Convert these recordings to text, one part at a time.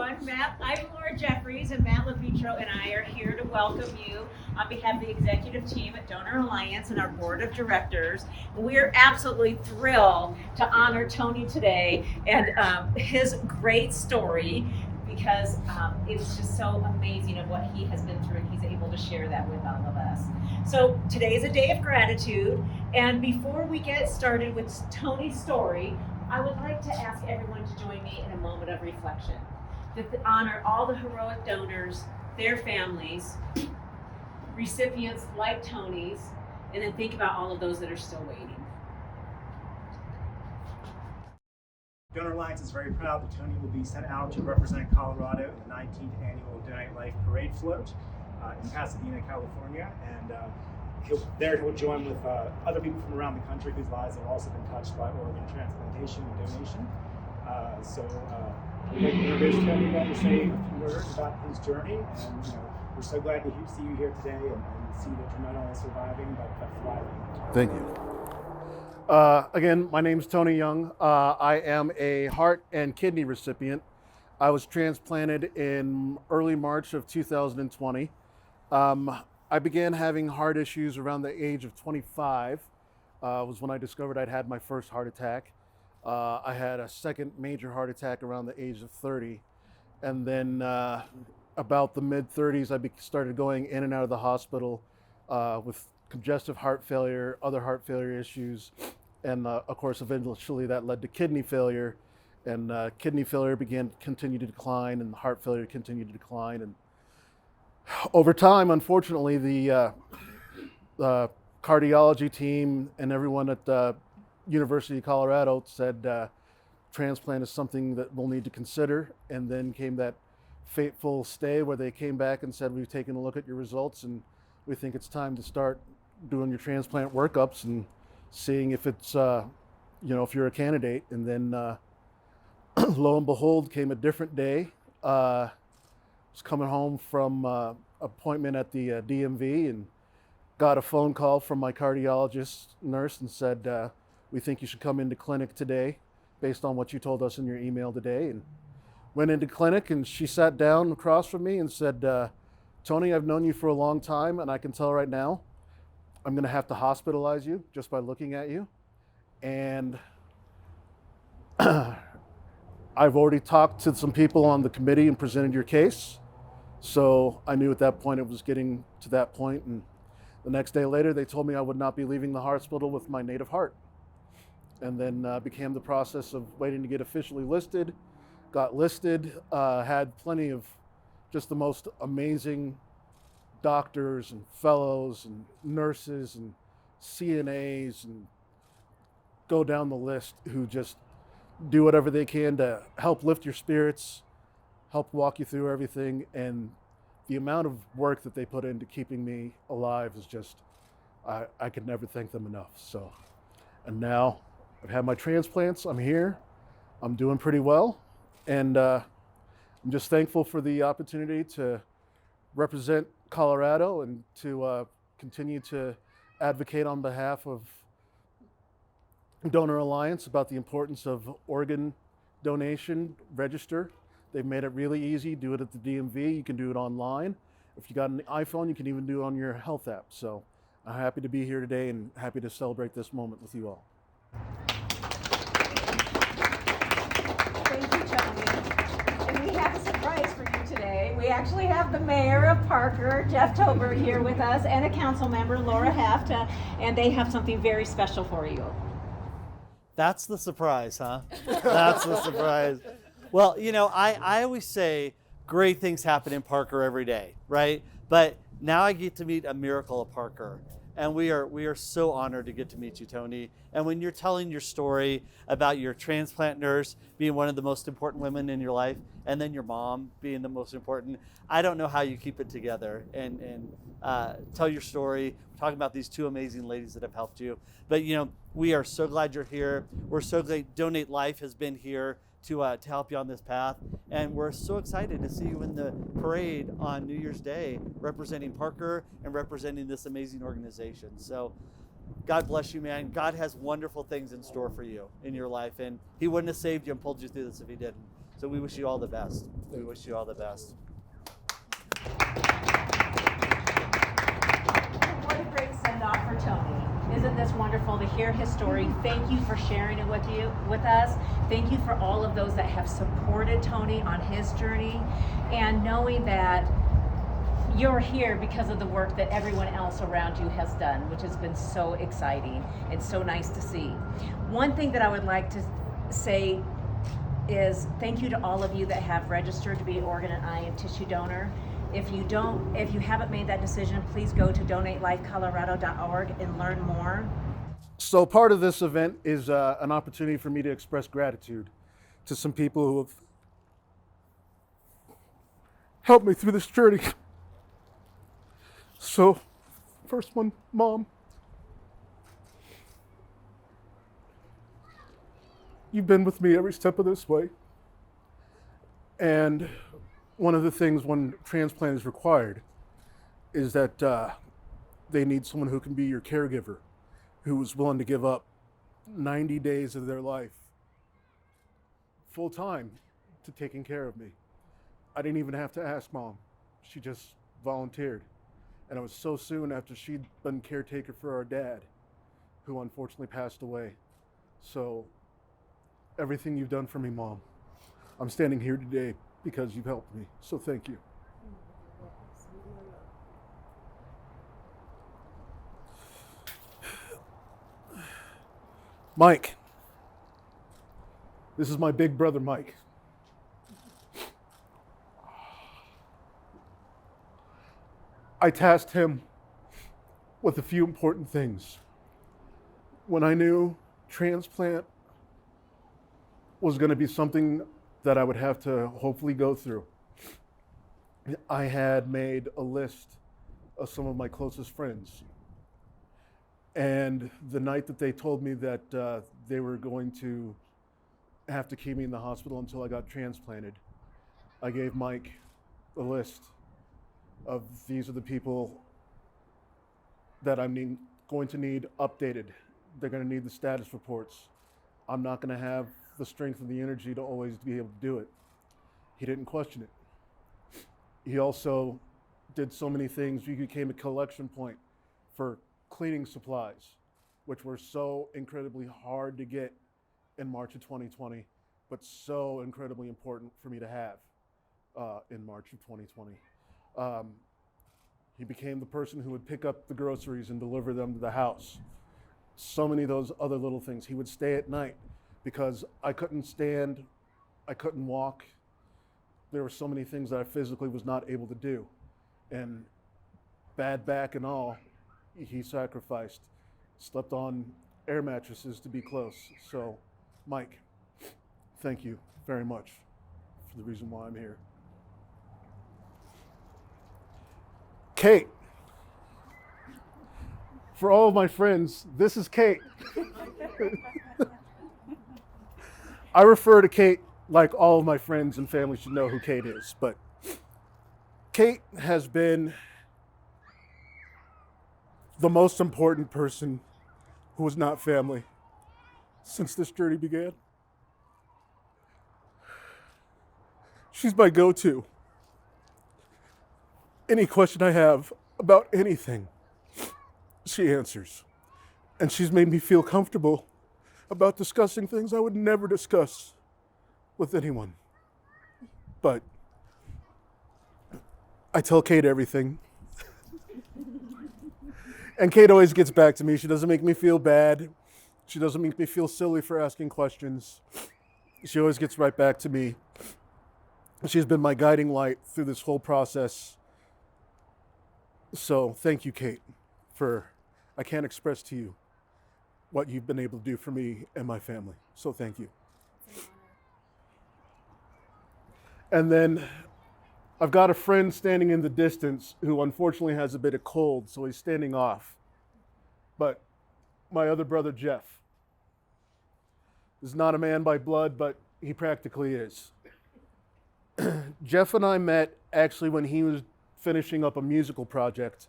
everyone. I'm Laura Jeffries, and Matt LaVitro and I are here to welcome you on behalf of the executive team at Donor Alliance and our board of directors. We're absolutely thrilled to honor Tony today and his great story, because it's just so amazing of what he has been through, and he's able to share that with all of us. So today is a day of gratitude, and before we get started with Tony's story, I would like to ask everyone to join me in a moment of reflection to honor all the heroic donors, their families, recipients like Tony's, and then think about all of those that are still waiting. Donor Alliance is very proud that Tony will be sent out to represent Colorado in the 19th annual Donate Life Parade Float in Pasadena, California, and he'll join with other people from around the country whose lives have also been touched by organ transplantation and donation. We'd like to introduce Tony again to say a few words about his journey, and we're so glad to see you here today and see that you're not only surviving but thriving. Thank you. Again, my name is Tony Young. I am a heart and kidney recipient. I was transplanted in early March of 2020. I began having heart issues around the age of 25, was when I discovered I'd had my first heart attack. I had a second major heart attack around the age of 30. And then about the mid-30s, I started going in and out of the hospital with congestive heart failure, other heart failure issues, and of course, eventually that led to kidney failure, and kidney failure continued to decline, and heart failure continued to decline. And over time, unfortunately, the cardiology team and everyone at the University of Colorado said transplant is something that we'll need to consider. And then came that fateful stay where they came back and said, we've taken a look at your results and we think it's time to start doing your transplant workups and seeing if it's, if you're a candidate. And then lo and behold, came a different day. Was coming home from appointment at the DMV and got a phone call from my cardiologist nurse and said, we think you should come into clinic today based on what you told us in your email today. And went into clinic, and she sat down across from me and said, Tony, I've known you for a long time, and I can tell right now I'm gonna have to hospitalize you just by looking at you. And I've already talked to some people on the committee and presented your case. So I knew at that point it was getting to that point. And the next day later, they told me I would not be leaving the hospital with my native heart. And then began the process of waiting to get officially listed. Got listed, had plenty of just the most amazing doctors and fellows and nurses and CNAs, and go down the list, who just do whatever they can to help lift your spirits, help walk you through everything. And the amount of work that they put into keeping me alive is just, I could never thank them enough. So, and now I've had my transplants, I'm here, I'm doing pretty well. And I'm just thankful for the opportunity to represent Colorado and to continue to advocate on behalf of Donor Alliance about the importance of organ donation. Register. They've made it really easy. Do it at the DMV. You can do it online. If you got an iPhone, you can even do it on your health app. So I'm happy to be here today and happy to celebrate this moment with you all. Thank you, Tony. And we have a surprise for you today. We actually have the mayor of Parker, Jeff Tober, here with us, and a council member, Laura Heft, and they have something very special for you. That's the surprise, huh? That's the surprise. Well, I always say great things happen in Parker every day, right? But now I get to meet a miracle of Parker. And we are so honored to get to meet you, Tony. And when you're telling your story about your transplant nurse being one of the most important women in your life, and then your mom being the most important, I don't know how you keep it together and tell your story. We're talking about these two amazing ladies that have helped you. But we are so glad you're here. We're so glad Donate Life has been here to help you on this path. And we're so excited to see you in the parade on New Year's Day, representing Parker and representing this amazing organization. So God bless you, man. God has wonderful things in store for you in your life, and he wouldn't have saved you and pulled you through this if he didn't. So we wish you all the best. We wish you all the best. What a great send-off for Tony. Isn't this wonderful to hear his story? Thank you for sharing it with us. Thank you for all of those that have supported Tony on his journey, and knowing that you're here because of the work that everyone else around you has done, which has been so exciting and so nice to see. One thing that I would like to say is thank you to all of you that have registered to be an organ and eye and tissue donor. If you haven't made that decision, please go to donatelifecolorado.org and learn more. So part of this event is an opportunity for me to express gratitude to some people who have helped me through this journey. So, first one, Mom. You've been with me every step of this way. And one of the things when transplant is required is that they need someone who can be your caregiver, who is willing to give up 90 days of their life full time to taking care of me. I didn't even have to ask Mom. She just volunteered. And it was so soon after she'd been caretaker for our dad, who unfortunately passed away. So everything you've done for me, Mom, I'm standing here today because you've helped me. So thank you. Mike. This is my big brother, Mike. I tasked him with a few important things. When I knew transplant was going to be something that I would have to hopefully go through, I had made a list of some of my closest friends. And the night that they told me that they were going to have to keep me in the hospital until I got transplanted, I gave Mike a list of these are the people that I'm going to need updated. They're going to need the status reports. I'm not going to have the strength and the energy to always be able to do it. He didn't question it. He also did so many things. We became a collection point for cleaning supplies, which were so incredibly hard to get in March of 2020, but so incredibly important for me to have in March of 2020. He became the person who would pick up the groceries and deliver them to the house. So many of those other little things. He would stay at night because I couldn't stand, I couldn't walk. There were so many things that I physically was not able to do. And bad back and all, he sacrificed. Slept on air mattresses to be close. So, Mike, thank you very much for the reason why I'm here. Kate. For all of my friends, this is Kate. I refer to Kate like all of my friends and family should know who Kate is, but Kate has been the most important person who was not family since this journey began. She's my go-to. Any question I have about anything, she answers. And she's made me feel comfortable about discussing things I would never discuss with anyone. But I tell Kate everything. And Kate always gets back to me. She doesn't make me feel bad. She doesn't make me feel silly for asking questions. She always gets right back to me. She's been my guiding light through this whole process. So thank you, Kate, I can't express to you what you've been able to do for me and my family. So thank you. And then I've got a friend standing in the distance who unfortunately has a bit of cold, so he's standing off. But my other brother, Jeff, is not a man by blood, but he practically is. Jeff and I met actually when he was finishing up a musical project,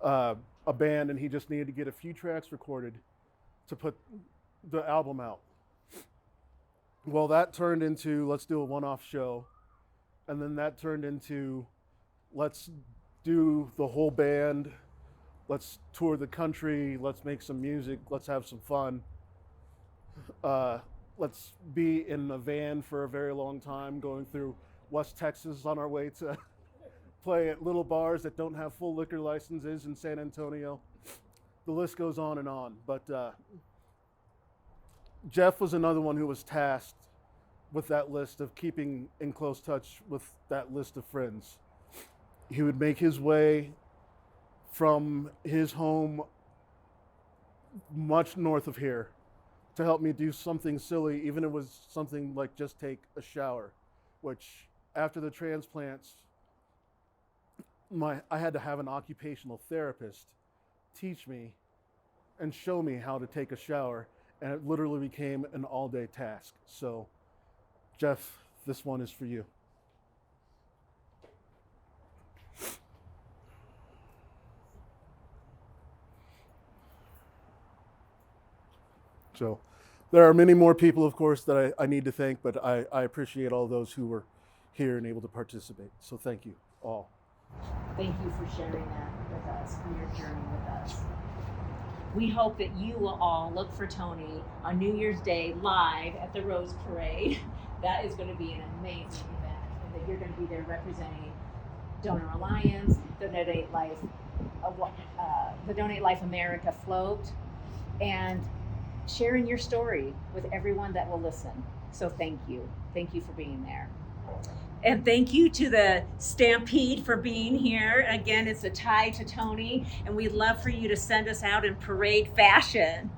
a band, and he just needed to get a few tracks recorded to put the album out. Well, that turned into let's do a one-off show, and then that turned into let's do the whole band, let's tour the country, let's make some music, let's have some fun. Let's be in a van for a very long time, going through West Texas on our way to play at little bars that don't have full liquor licenses in San Antonio. The list goes on and on. But Jeff was another one who was tasked with that list of keeping in close touch with that list of friends. He would make his way from his home much north of here to help me do something silly, even if it was something like just take a shower, which after the transplants, I had to have an occupational therapist teach me and show me how to take a shower, and it literally became an all-day task. So, Jeff, this one is for you. So there are many more people, of course, that I need to thank, but I appreciate all those who were here and able to participate. So thank you all. Thank you for sharing that with us, for your journey with us. We hope that you will all look for Tony on New Year's Day live at the Rose Parade. That is going to be an amazing event, and that you're going to be there representing Donor Alliance, the Donate Life America float, and sharing your story with everyone that will listen. So thank you. Thank you for being there. And thank you to the Stampede for being here. Again, it's a tie to Tony, and we'd love for you to send us out in parade fashion.